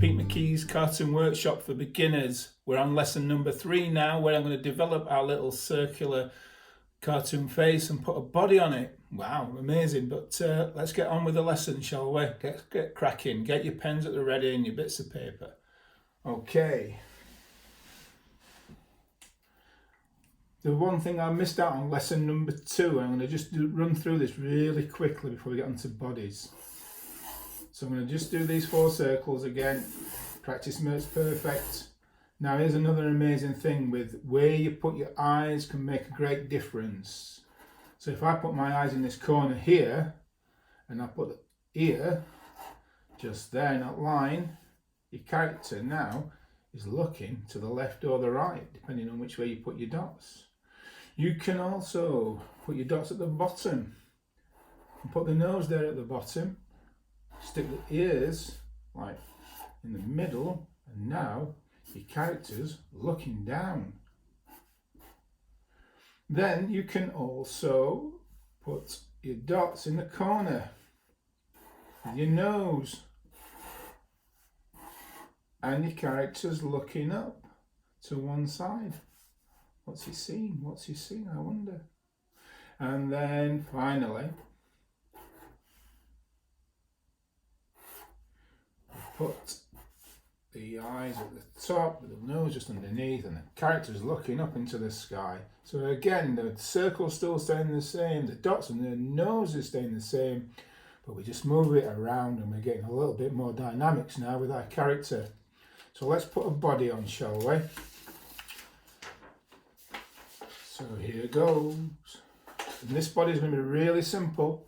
Pete McKee's Cartoon Workshop for Beginners. We're on lesson number 3 now, where I'm going to develop our little circular cartoon face and put a body on it. Wow, amazing. But let's get on with the lesson, shall we? Get cracking. Get your pens at the ready and your bits of paper. Okay. The one thing I missed out on lesson number 2, I'm going to just run through this really quickly before we get onto bodies. So I'm going to just do these 4 circles again. Practice makes perfect. Now here's another amazing thing with where you put your eyes can make a great difference. So if I put my eyes in this corner here and I put the ear just there in that line, your character now is looking to the left or the right, depending on which way you put your dots. You can also put your dots at the bottom and put the nose there at the bottom. Stick the ears like in the middle, and now your character's looking down. Then you can also put your dots in the corner with your nose, and your character's looking up to one side. What's he seeing? What's he seeing, I wonder? And then finally, put the eyes at the top, with the nose just underneath, and the character's looking up into the sky. So again, the circle's still staying the same, the dots and the nose is staying the same, but we just move it around and we're getting a little bit more dynamics now with our character. So let's put a body on, shall we? So here goes. And this body is going to be really simple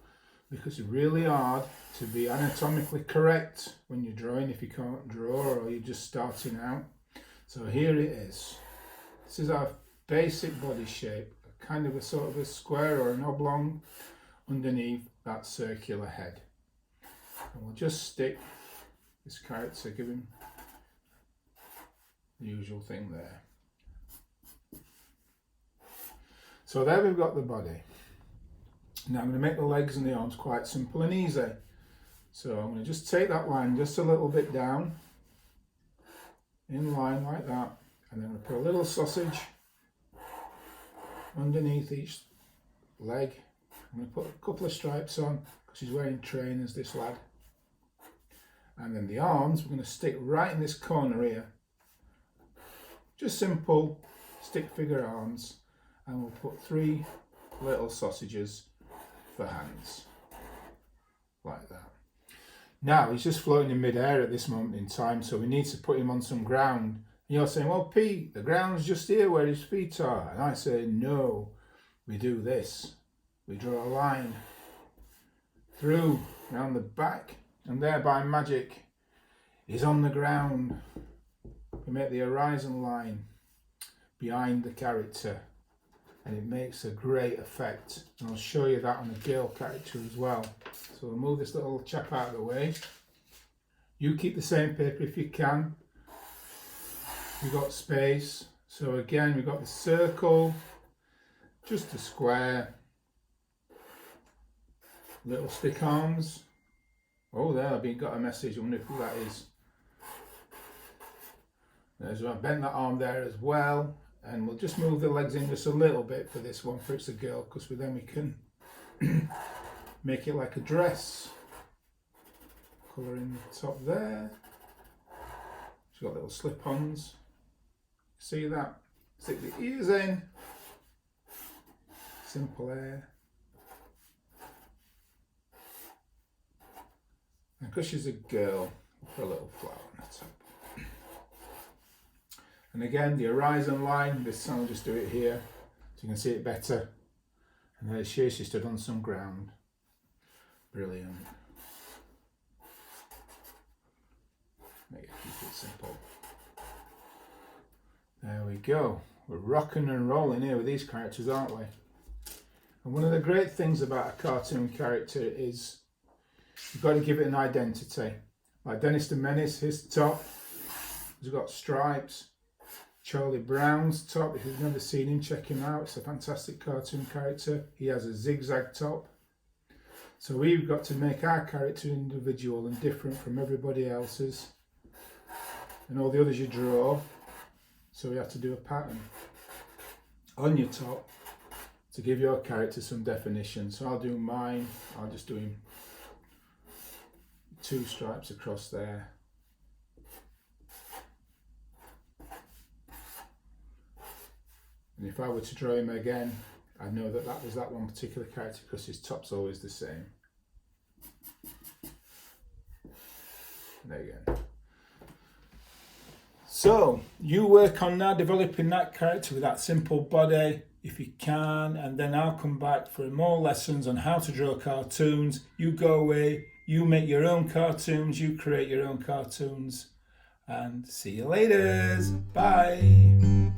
because it's really hard to be anatomically correct when you're drawing if you can't draw or you're just starting out. So here it is. This is our basic body shape, kind of a sort of a square or an oblong underneath that circular head. And we'll just stick this character, give him the usual thing there. So there we've got the body. Now I'm going to make the legs and the arms quite simple and easy. So I'm going to just take that line just a little bit down, in line like that, and then I'm going to put a little sausage underneath each leg. I'm going to put a couple of stripes on because he's wearing trainers, this lad. And then the arms, we're going to stick right in this corner here. Just simple stick figure arms, and we'll put 3 little sausages for hands, like that. Now he's just floating in mid-air at this moment in time, so we need to put him on some ground. And you're saying, well, Pete, the ground's just here where his feet are. And I say, no, we do this. We draw a line through, around the back, and there by magic, he's on the ground. We make the horizon line behind the character, and it makes a great effect. And I'll show you that on a girl character as well. So we'll move this little chap out of the way. You keep the same paper if you can. We've got space. So again, we've got the circle, just a square, little stick arms. Oh, there, I've got a message. I wonder who that is. There's one. Bend that arm there as well. And we'll just move the legs in just a little bit for this one, for it's a girl, because then we can make it like a dress. Colour in the top there. She's got little slip-ons. See that? Stick the ears in. Simple hair. And because she's a girl, we'll put a little flower on the top. And again, the horizon line, this time I'll just do it here so you can see it better. And there she is, she stood on some ground. Brilliant. Make it keep it simple. There we go. We're rocking and rolling here with these characters, aren't we? And one of the great things about a cartoon character is you've got to give it an identity. Like Dennis the Menace, his top has got stripes. Charlie Brown's top, if you've never seen him, check him out. It's a fantastic cartoon character. He has a zigzag top. So we've got to make our character individual and different from everybody else's. and all the others you draw. So we have to do a pattern on your top to give your character some definition. So I'll do mine, I'll just do him 2 stripes across there. And if I were to draw him again, I'd know that that was that one particular character because his top's always the same. There you go. So you work on now developing that character with that simple body if you can, and then I'll come back for more lessons on how to draw cartoons. You go away, you make your own cartoons, you create your own cartoons, and see you later. Bye.